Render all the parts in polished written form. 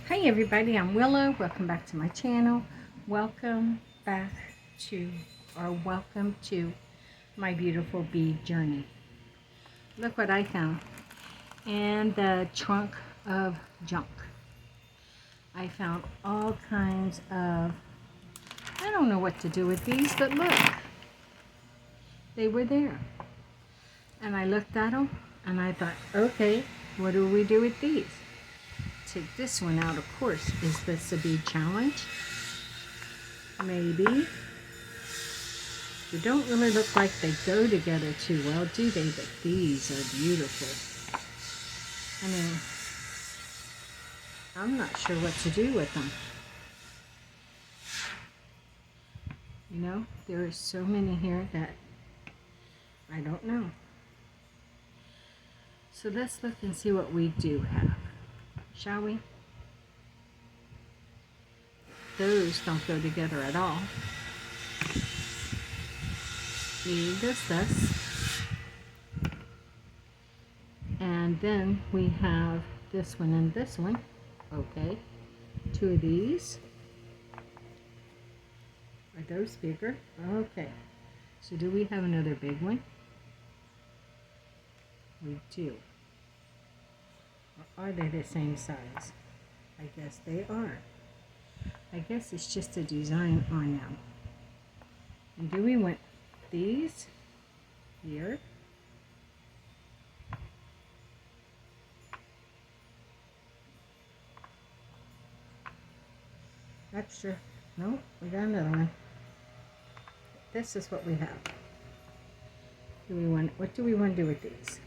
Hi everybody, I'm Willow. Welcome back to my channel. Welcome back to, welcome to my beautiful bead journey. Look what I found in the trunk of junk. I found all kinds of, I don't know what to do with these, but look, they were there. And I looked at them and I thought, okay, what do we do with these? Take this one out, of course. Is this a bead challenge? Maybe. They don't really look like they go together too well, do they? But these are beautiful. I mean, I'm not sure what to do with them. You know, there are so many here that I don't know. So let's look and see what we do have. Shall we? Those don't go together at all. Neither does this. And then we have this one and this one. Okay. Two of these. Are those bigger? Okay. So do we have another big one? We do. Or are they the same size? I guess they are. I guess it's just a design on them. And do we want these here? Extra. No, we got another one. This is what we have. What do we want to do with these?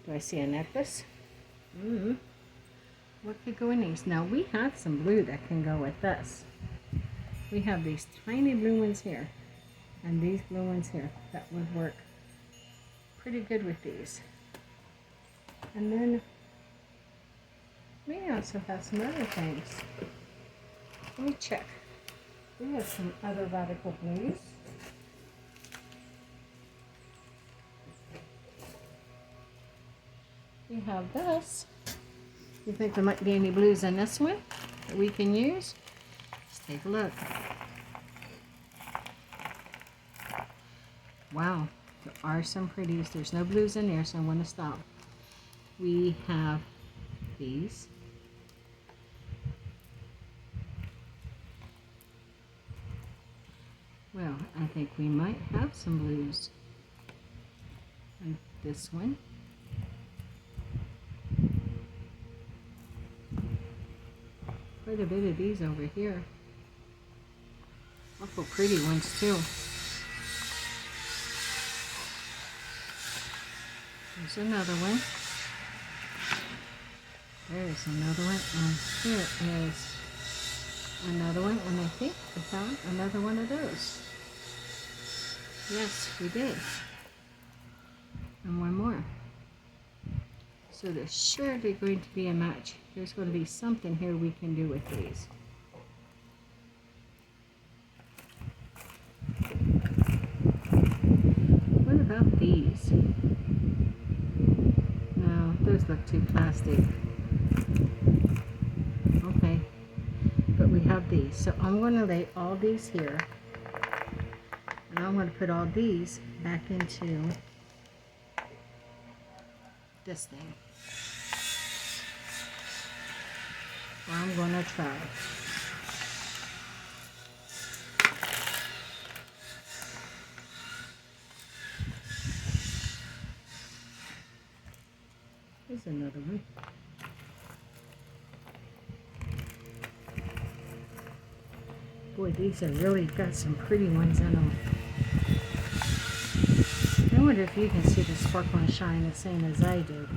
Do I see a necklace? What could go in these? Now we have some blue that can go with this. We have these tiny blue ones here and these blue ones here that would work pretty good with these. And then we also have some other things. Let me check. We have some other radical blues. We have this. You think there might be any blues in this one that we can use? Let's take a look. Wow, there are some pretties. There's no blues in there, so I'm going to stop. We have these. Well, I think we might have some blues. And this one. Quite a bit of these over here. Awful pretty ones too. There's another one. There's another one. And here is another one. And I think I found another one of those. Yes, we did. And one more. So there's surely going to be a match. There's going to be something here we can do with these. What about these? No, those look too plastic. Okay, but we have these. So I'm going to lay all these here. And I'm going to put all these back into this thing. I'm going to try. Here's another one. Boy, these have really got some pretty ones in them. I wonder if you can see the sparkle and shine the same as I do.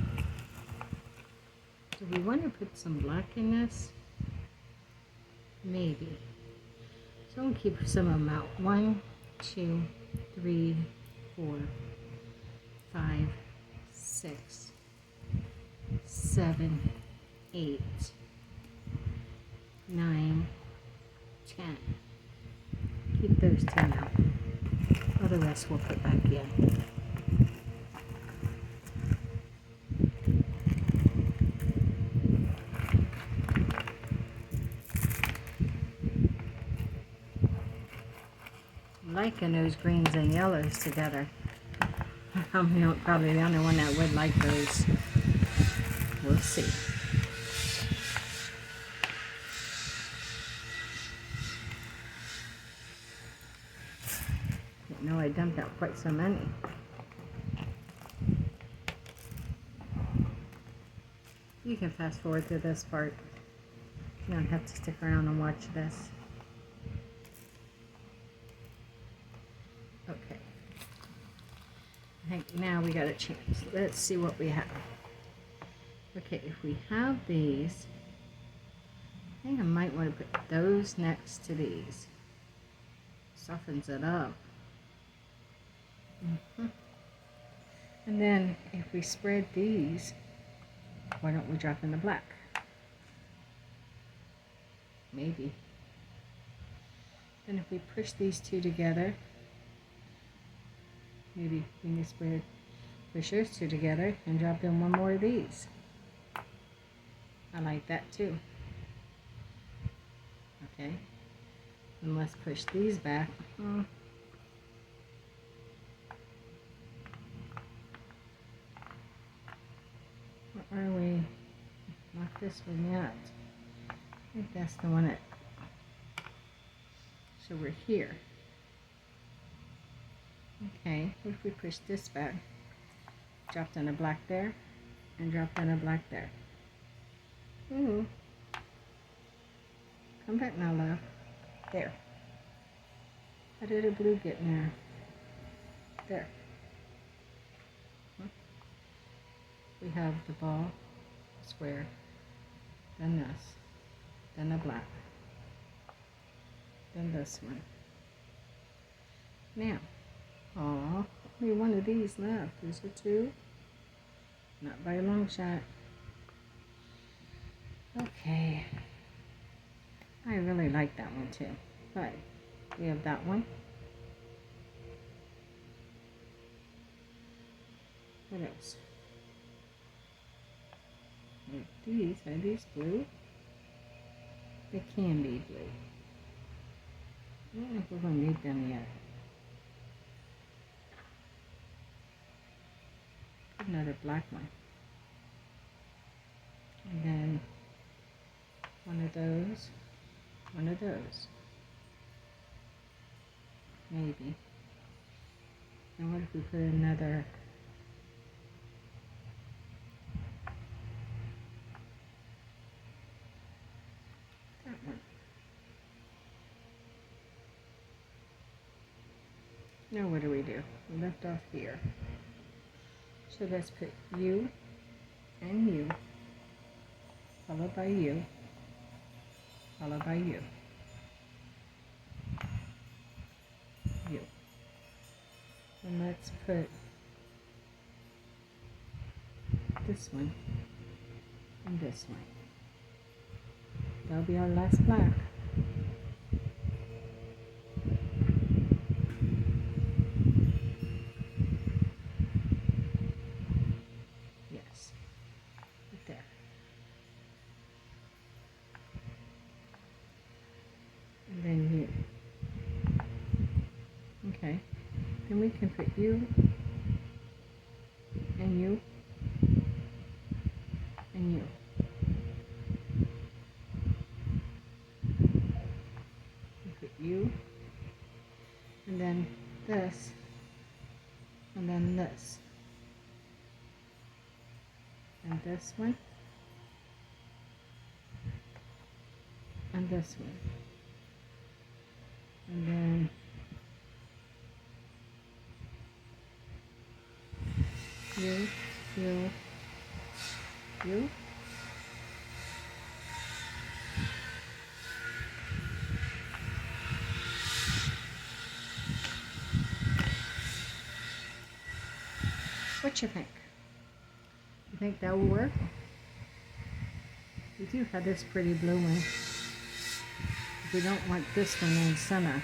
Do we want to put some black in this? Maybe. So I'm going to keep some of them out. 1, 2, 3, 4, 5, 6, 7, 8, 9, 10. Keep those 10 out. All the rest we'll put back in. liking those greens and yellows together. I'm probably the only one that would like those. We'll see. Didn't know I dumped out quite so many. You can fast forward to this part. You don't have to stick around and watch this. Okay. I think now we got a chance. Let's see what we have. Okay, if we have these, I think I might want to put those next to these. Softens it up. And then if we spread these, why don't we drop in the black? Maybe. Then if we push these two together, maybe we can spread, push those two together and drop in one more of these. I like that too. Okay. And let's push these back. Where are we? Not this one yet. I think that's the one that, so we're here. Okay, what if we push this back? Dropped in a black there, and dropped in a black there. Ooh. Come back now, love. There. How did the blue get in there? There. We have the ball, square, then this, then a black, then this one. Now, only one of these left. Is there two? Not by a long shot. Okay. I really like that one too. But we have that one. What else? These, are these blue? They can be blue. I don't know if we're going to need them yet. Another black one. And then one of those. One of those. Maybe. And what if we put another... Now what do? We left off here. So let's put you and you, followed by you, followed by you, you. And let's put this one and this one. That'll be our last black. Okay, then we can put you and you and you. We put you and then this and then this and this one and this one and then you, you, you. What you think? You think that will work? We do have this pretty blue one. We don't want this one in center.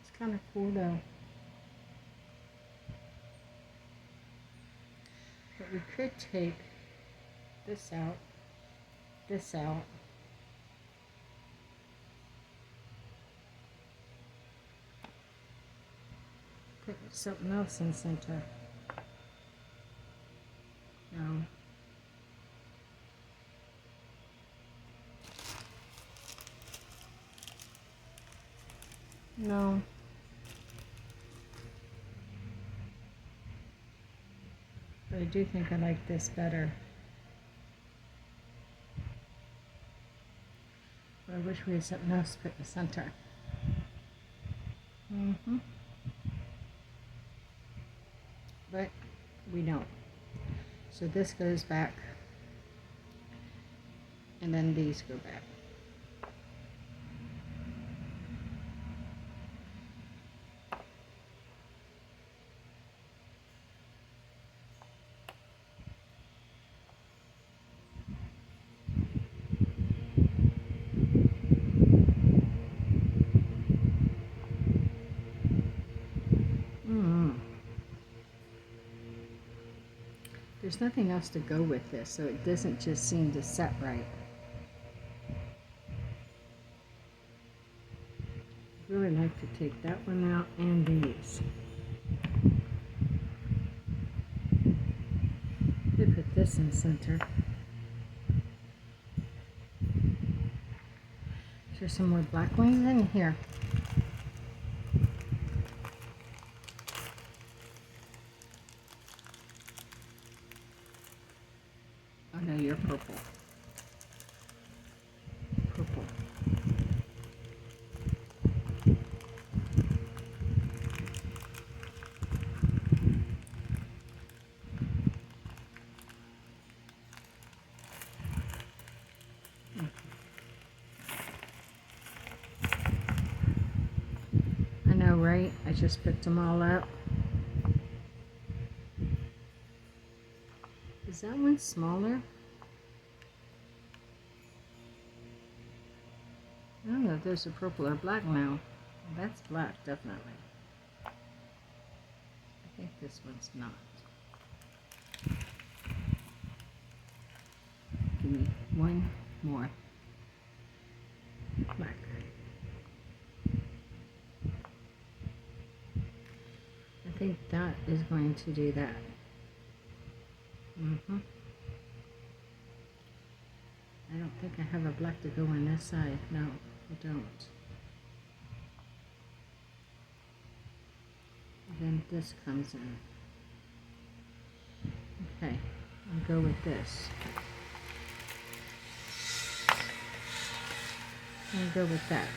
It's kind of cool though. But we could take this out this out. Put something else in the center. No. No. But I do think I like this better. But I wish we had something else to put in the center. But we don't. So this goes back, and then these go back. There's nothing else to go with this, so it doesn't just seem to set right. I'd really like to take that one out and these. Could put this in the center. Is there some more black ones in here? Oh no, you're purple. Purple. I know, right? I just picked them all up. Is that one smaller? I don't know if those are purple or black now. That's black, definitely. I think this one's not. Give me one more black. I think that is going to do that. I don't think I have a black to go on this side. No, I don't. And then this comes in. Okay, I'll go with this. I'll go with that.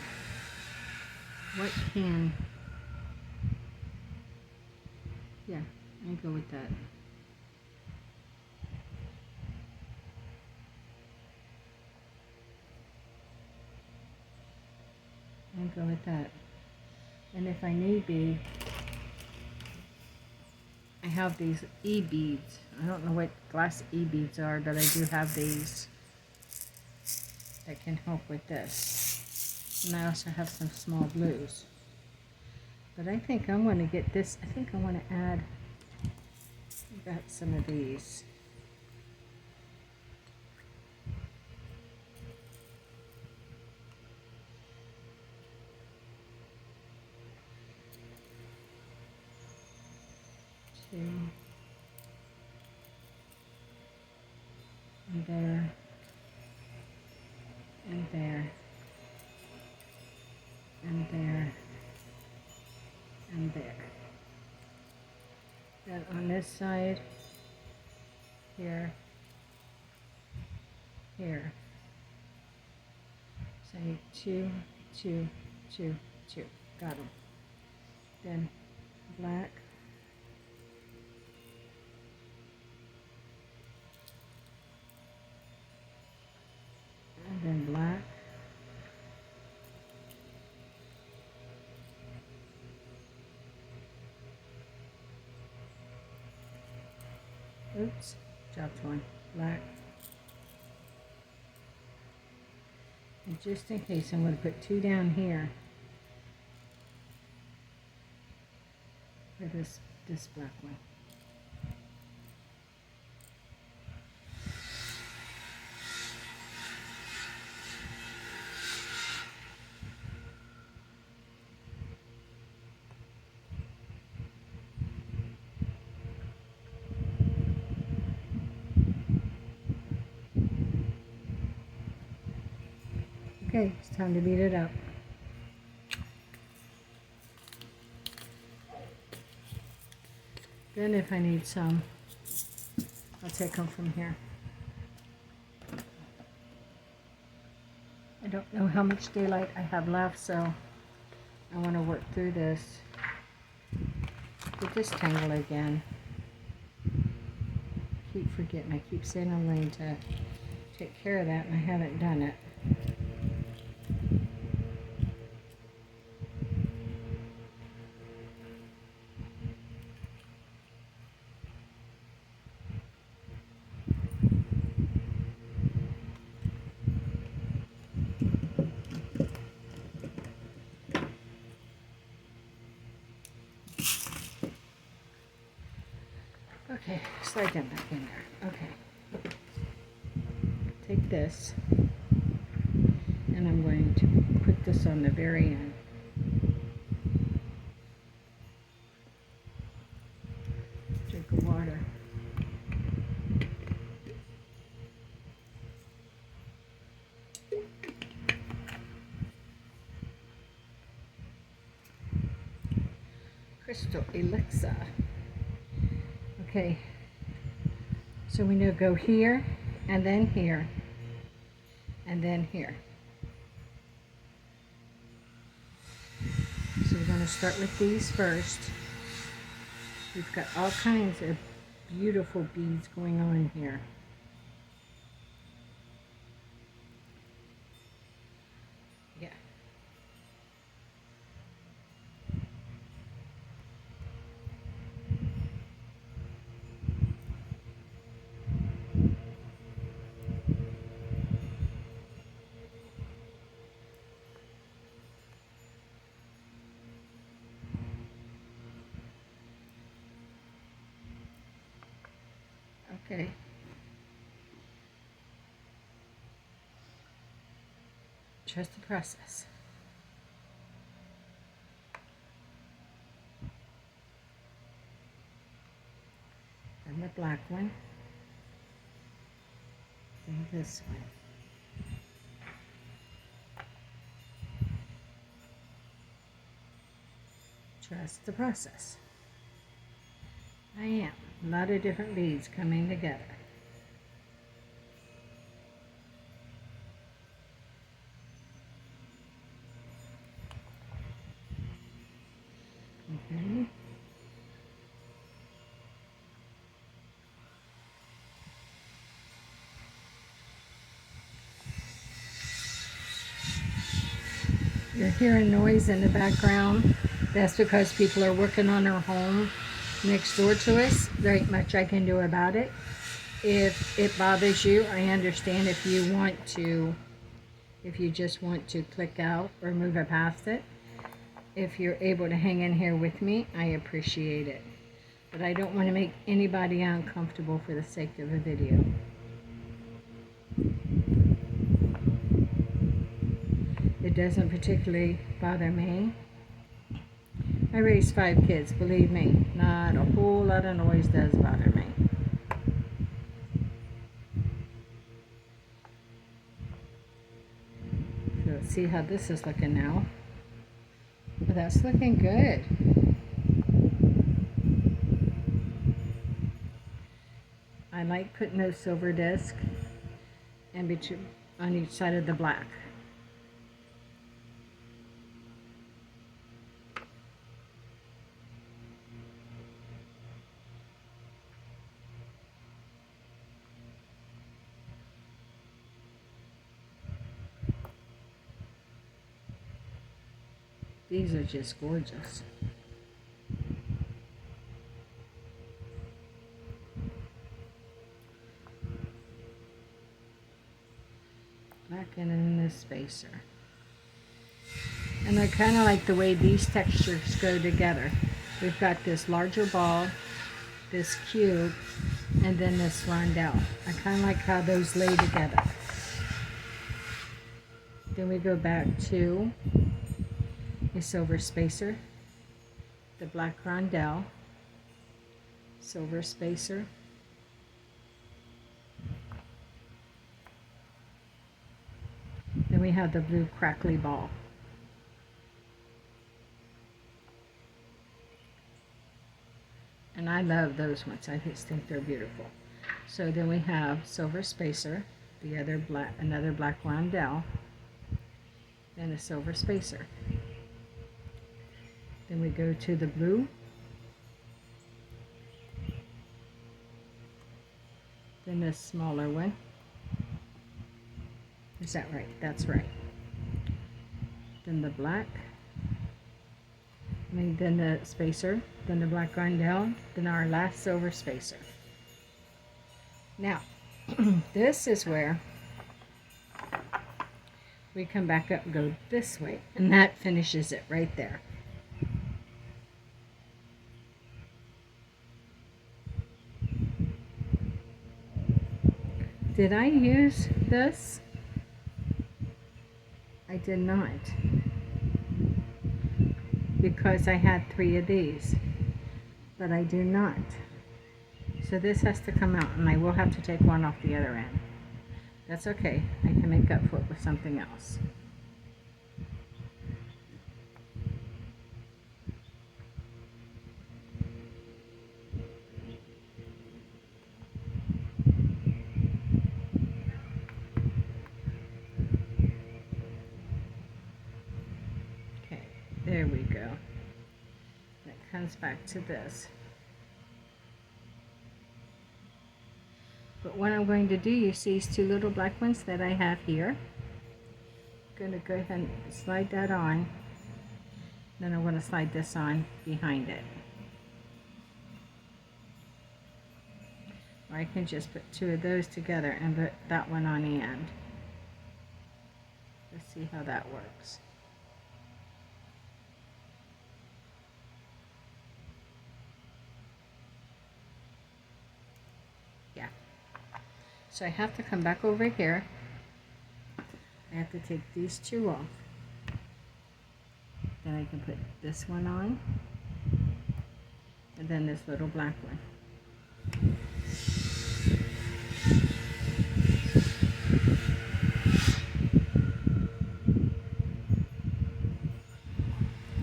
What can... Yeah, I'll go with that. I'll go with that. And if I need be, I have these E-beads. I don't know what glass E-beads are, but I do have these that can help with this. And I also have some small blues. But I think I'm going to get this. I think I want to add, I've got some of these. Two. And there. And there. And there. And there. Then on this side, here, here. Say 2, 2, 2, 2. Got them. Then black. And then black. Oops, dropped one. Black. And just in case, I'm going to put 2 down here for this black one. Okay, it's time to beat it up. Then if I need some, I'll take them from here. I don't know how much daylight I have left, so I want to work through this. Get this tangle again. Keep forgetting. I keep saying I'm going to take care of that, and I haven't done it. Okay, slide that back in there. Okay. Take this, and I'm going to put this on the very end. Drink of water. Crystal elixir. Okay, so we know go here, and then here, and then here. So we're going to start with these first. We've got all kinds of beautiful beads going on here. Yeah. Okay. Trust the process. And the black one. And this one. Trust the process. I am. A lot of different beads coming together. Okay. You're hearing noise in the background. That's because people are working on their home next door to us. There ain't much I can do about it. If it bothers you, I understand if you just want to click out or move it past it. If you're able to hang in here with me, I appreciate it. But I don't want to make anybody uncomfortable for the sake of a video. It doesn't particularly bother me. I raised 5 kids, believe me. Not a whole lot of noise does bother me. So let's see how this is looking now. Well, that's looking good. I like putting those silver discs in between on each side of the black. These are just gorgeous. Black and in this spacer. And I kind of like the way these textures go together. We've got this larger ball, this cube, and then this rondelle. I kind of like how those lay together. Then we go back to a silver spacer, the black rondelle, silver spacer, then we have the blue crackly ball. And I love those ones. I just think they're beautiful. So then we have silver spacer, the other black, another black roundel, then a silver spacer. Then we go to the blue, then a smaller one. Is that right? That's right. Then the black, then the spacer, then the black roundel, then our last silver spacer. Now, this is where we come back up and go this way, and that finishes it right there. Did I use this? I did not, because I had 3 of these, but I do not. So this has to come out, and I will have to take one off the other end. That's okay. I can make up for it with something else. Okay, there we go. It comes back to this. But what I'm going to do, you see these 2 little black ones that I have here. I'm going to go ahead and slide that on. Then I'm going to slide this on behind it. Or I can just put 2 of those together and put that one on the end. Let's see how that works. Yeah. So I have to come back over here. I have to take these 2 off. Then I can put this one on. And then this little black one.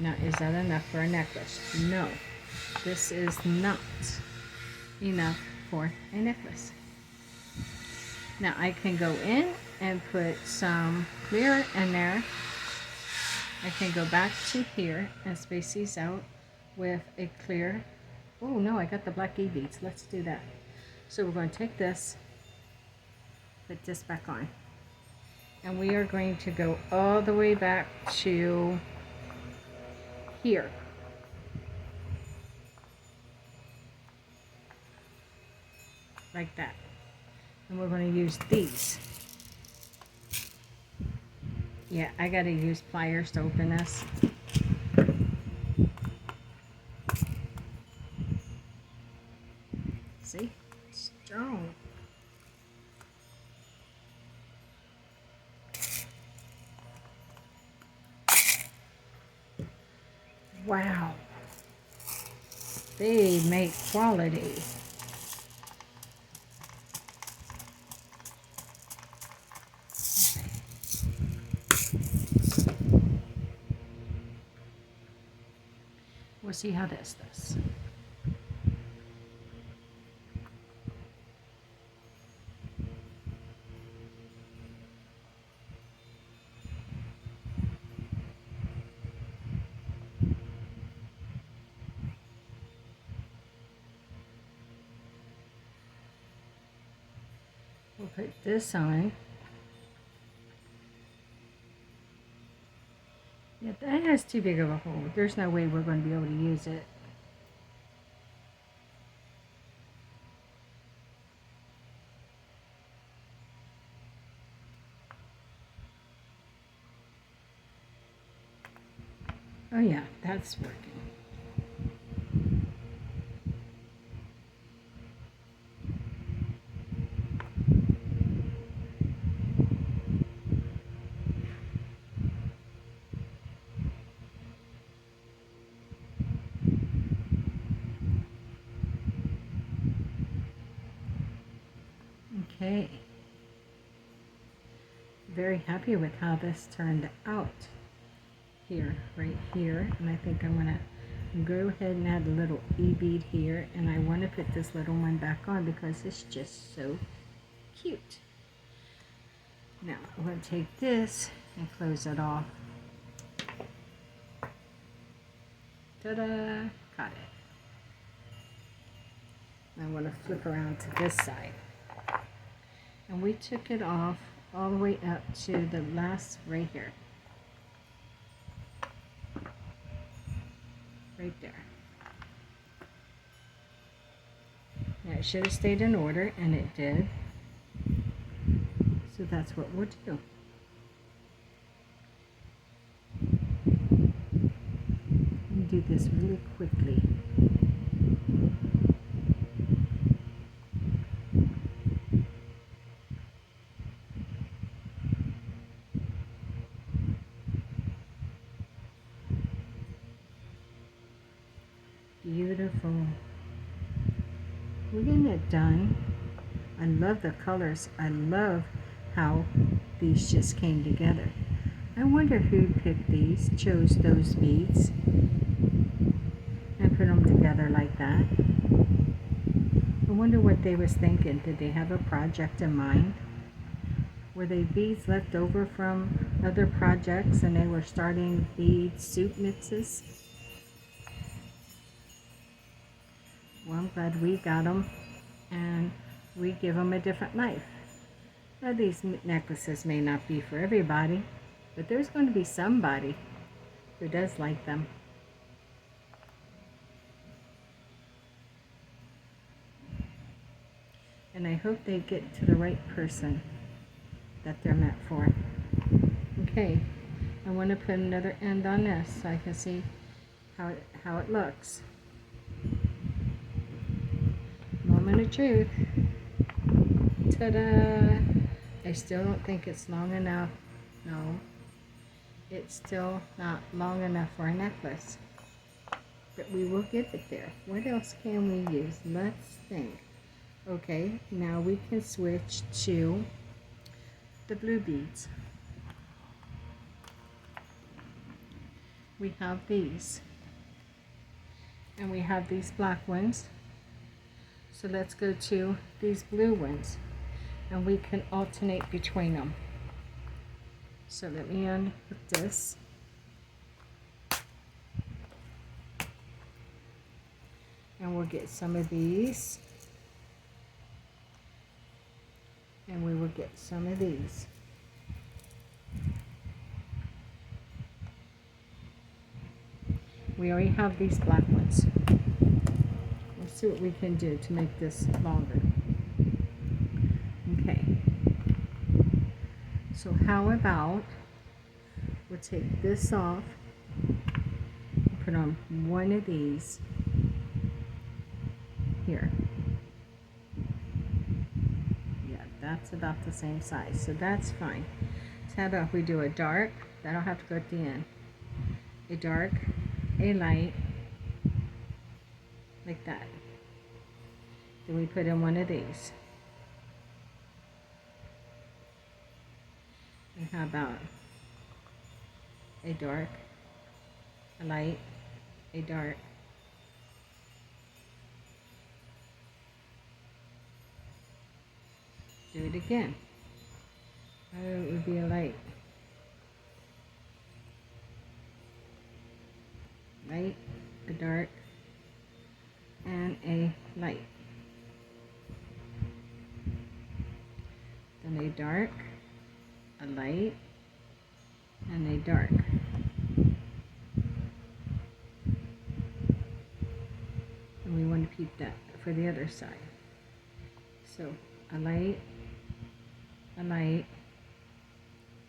Now, is that enough for a necklace? No. This is not enough for a necklace. Now I can go in and put some clear in there. I can go back to here and space these out with a clear. Oh no, I got the black beads. Let's do that. So we're going to take this, put this back on. And we are going to go all the way back to here. Like that. And we're going to use these. Yeah, I got to use pliers to open this. See? It's strong. Wow. They make quality. We'll see how this does. We'll put this on. Yeah, that has too big of a hole. There's no way we're going to be able to use it. Oh yeah, that's working. Okay. very happy with how this turned out here, right here. And I think I'm gonna go ahead and add a little bead here, and I want to put this little one back on because it's just so cute. Now I'm going to take this and close it off. Ta-da! Got it. I want to flip around to this side. And we took it off all the way up to the last right here. Right there. Now it should have stayed in order, and it did. So that's what we'll do. And do this really quickly. Beautiful. We're getting it done. I love the colors. I love how these just came together. I wonder who picked these, chose those beads, and put them together like that. I wonder what they was thinking. Did they have a project in mind? Were they beads left over from other projects and they were starting bead soup mixes? Well, I'm glad we got them, and we give them a different life. Now, these necklaces may not be for everybody, but there's going to be somebody who does like them. And I hope they get to the right person that they're meant for. Okay, I want to put another end on this so I can see how it looks. Moment of truth. Ta-da! I still don't think it's long enough. No, it's still not long enough for a necklace. But we will get it there. What else can we use? Let's think. Okay, now we can switch to the blue beads. We have these. And we have these black ones. So let's go to these blue ones. And we can alternate between them. So let me unhook this. And we'll get some of these. And we will get some of these. We already have these black ones. Let's see what we can do to make this longer. Okay. So how about we'll take this off and put on one of these here. Yeah, that's about the same size, so that's fine. So how about we do a dark, that'll have to go at the end. A dark, a light, like that. Then we put in one of these. And how about a dark, a light, a dark, do it again. Oh, it would be a light. Light, a dark, and a light. Then a dark, a light, and a dark. And we want to keep that for the other side. So a light,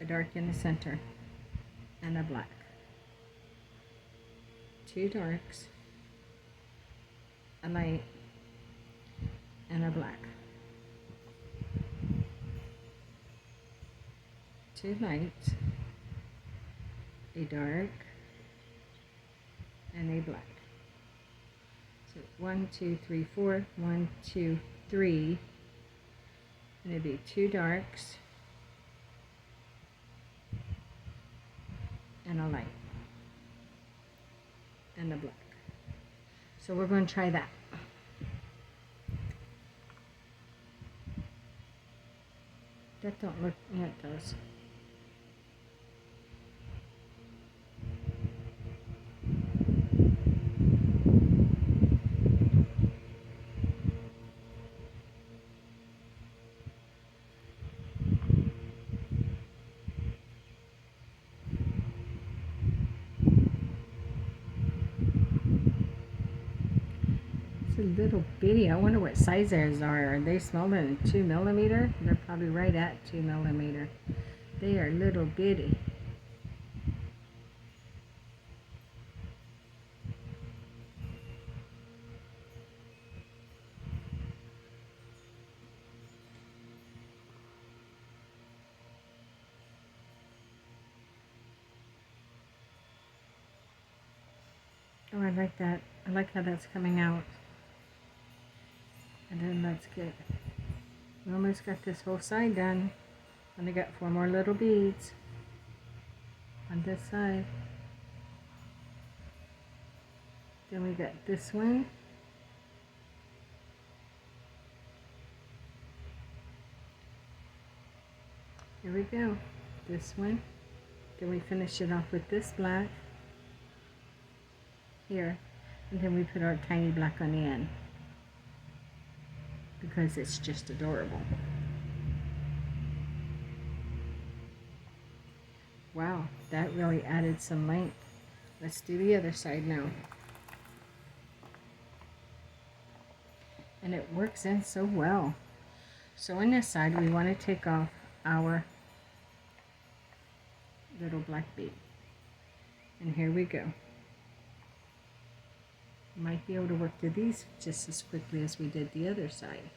a dark in the center, and a black. Two darks, a light, and a black. Two lights, a dark, and a black. So 1, 2, 3, 4. 1, 2, 3. And it'd be two darks, and a light and a black. So we're going to try that. That don't look, yeah, it does. It's a little bitty. I wonder what size theirs are. Are they smaller than 2 millimeter? They're probably right at 2 millimeter. They are little bitty. Oh, I like that. I like how that's coming out. And then let's get, we almost got this whole side done. And I got 4 more little beads on this side. Then we got this one. Here we go. This one. Then we finish it off with this black. Here. And then we put our tiny black on the end. Because it's just adorable. Wow, that really added some length. Let's do the other side now. And it works in so well. So on this side, we want to take off our little black bead. And here we go. Might be able to work through these just as quickly as we did the other side.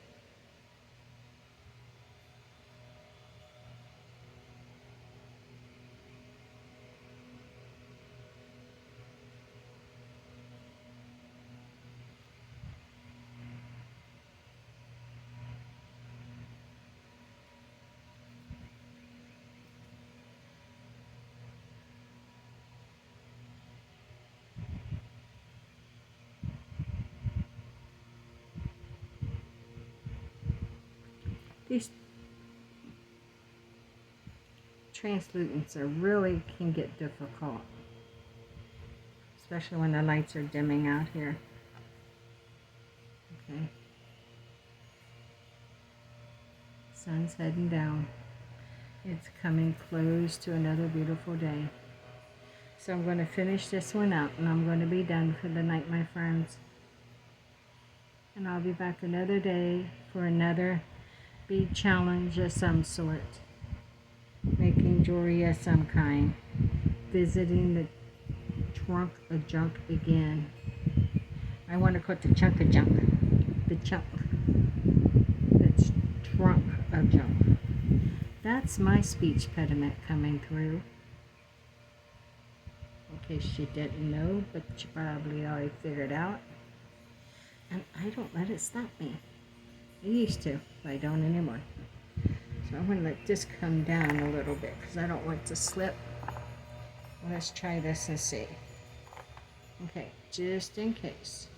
These translutants are really can get difficult, especially when the lights are dimming out here. Okay. Sun's heading down. It's coming close to another beautiful day. So I'm going to finish this one up and I'm going to be done for the night, my friends. And I'll be back another day for another bead challenge of some sort. Making jewelry of some kind. Visiting the trunk of junk again. I want to call it the chunk of junk. The chunk. That's trunk of junk. That's my speech pediment coming through. In case you didn't know, but you probably already figured out. And I don't let it stop me. I used to, but I don't anymore. So I'm going to let this come down a little bit because I don't want it to slip. Let's try this and see. Okay, just in case.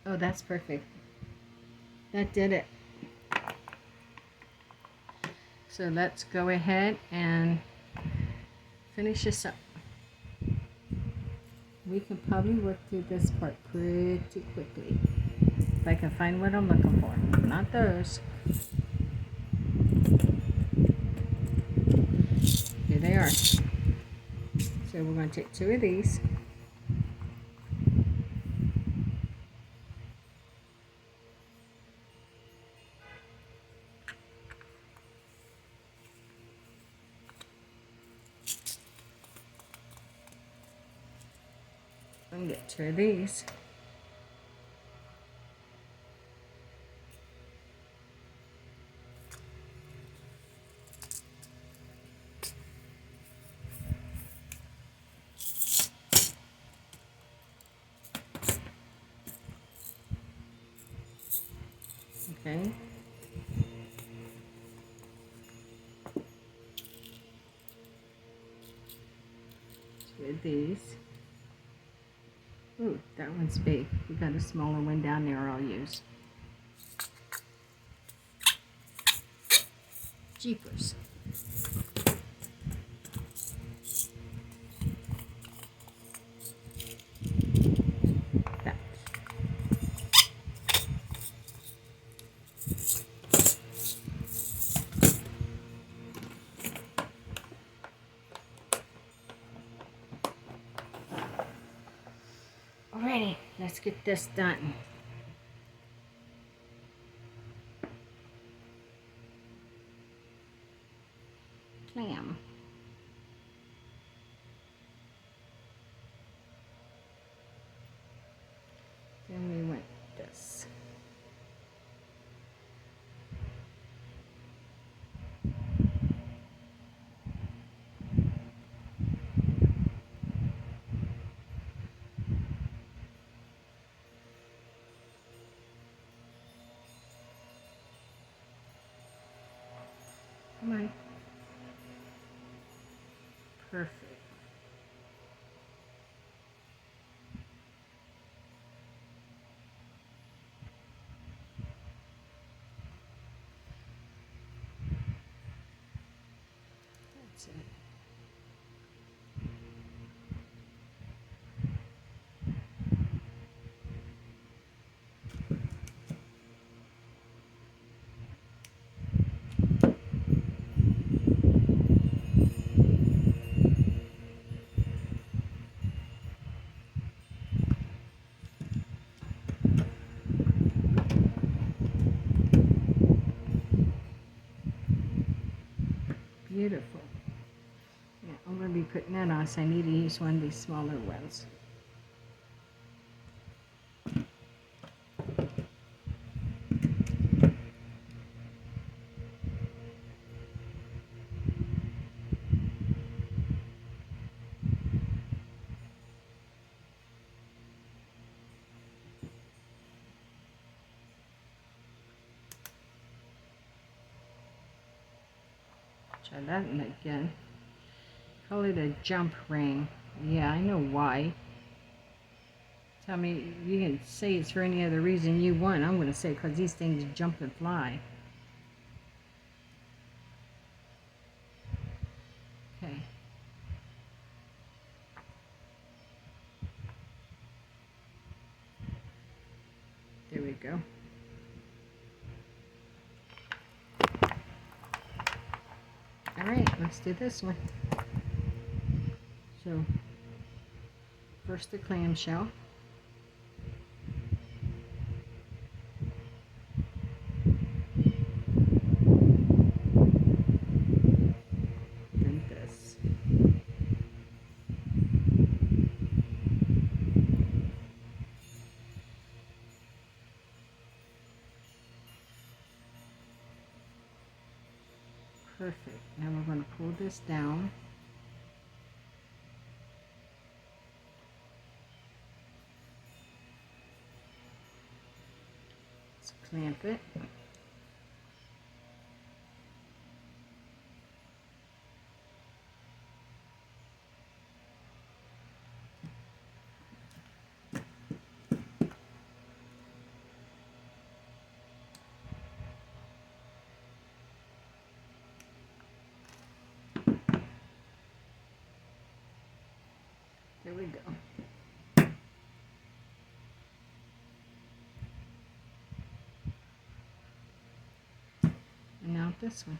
Oh, that's perfect. That did it. So let's go ahead and finish this up. We can probably work through this part pretty quickly. If I can find what I'm looking for. Not those. Here they are. So we're going to take 2 of these. And get 2 of these. Okay. With these. Ooh, that one's big. We got a smaller one down there I'll use. Jeepers. That. Alrighty, let's get this done. Clam. Then we went this. Come on. Perfect. That's it. Beautiful. Yeah, I'm going to be putting that on, so I need to use one of these smaller ones. Try that again. Call it a jump ring. Yeah, I know why. Tell me, you can say it's for any other reason you want. I'm going to say because these things jump and fly. Okay. There we go. All right, let's do this one. So, first the clamshell. Then this. Perfect. Now we're going to pull this down. Let's clamp it. There we go. And now this one.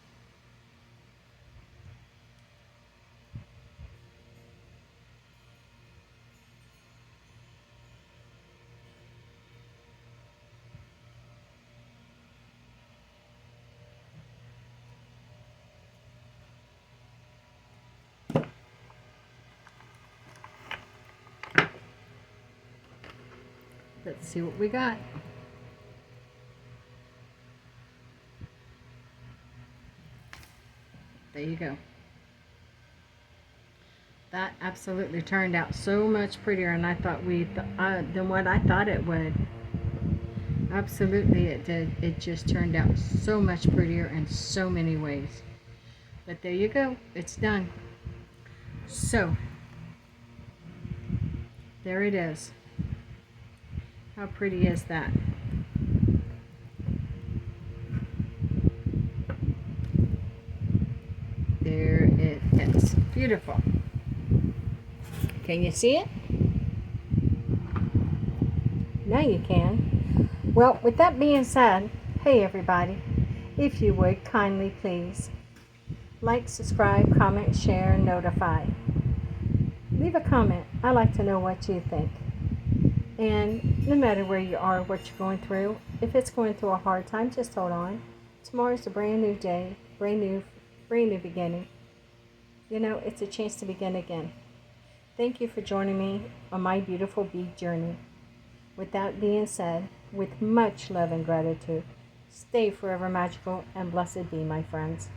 Let's see what we got. There you go. That absolutely turned out so much prettier and I thought than what I thought it would. Absolutely it did. It just turned out so much prettier in so many ways. But there you go. It's done. So, there it is. How pretty is that? There it is. Beautiful. Can you see it? Now you can. Well, with that being said, hey everybody, if you would kindly please like, subscribe, comment, share, and notify. Leave a comment. I like to know what you think. And no matter where you are, what you're going through, if it's going through a hard time, just hold on. Tomorrow's a brand new day, brand new beginning. You know, it's a chance to begin again. Thank you for joining me on my beautiful bead journey. With that being said, with much love and gratitude, stay forever magical and blessed be, my friends.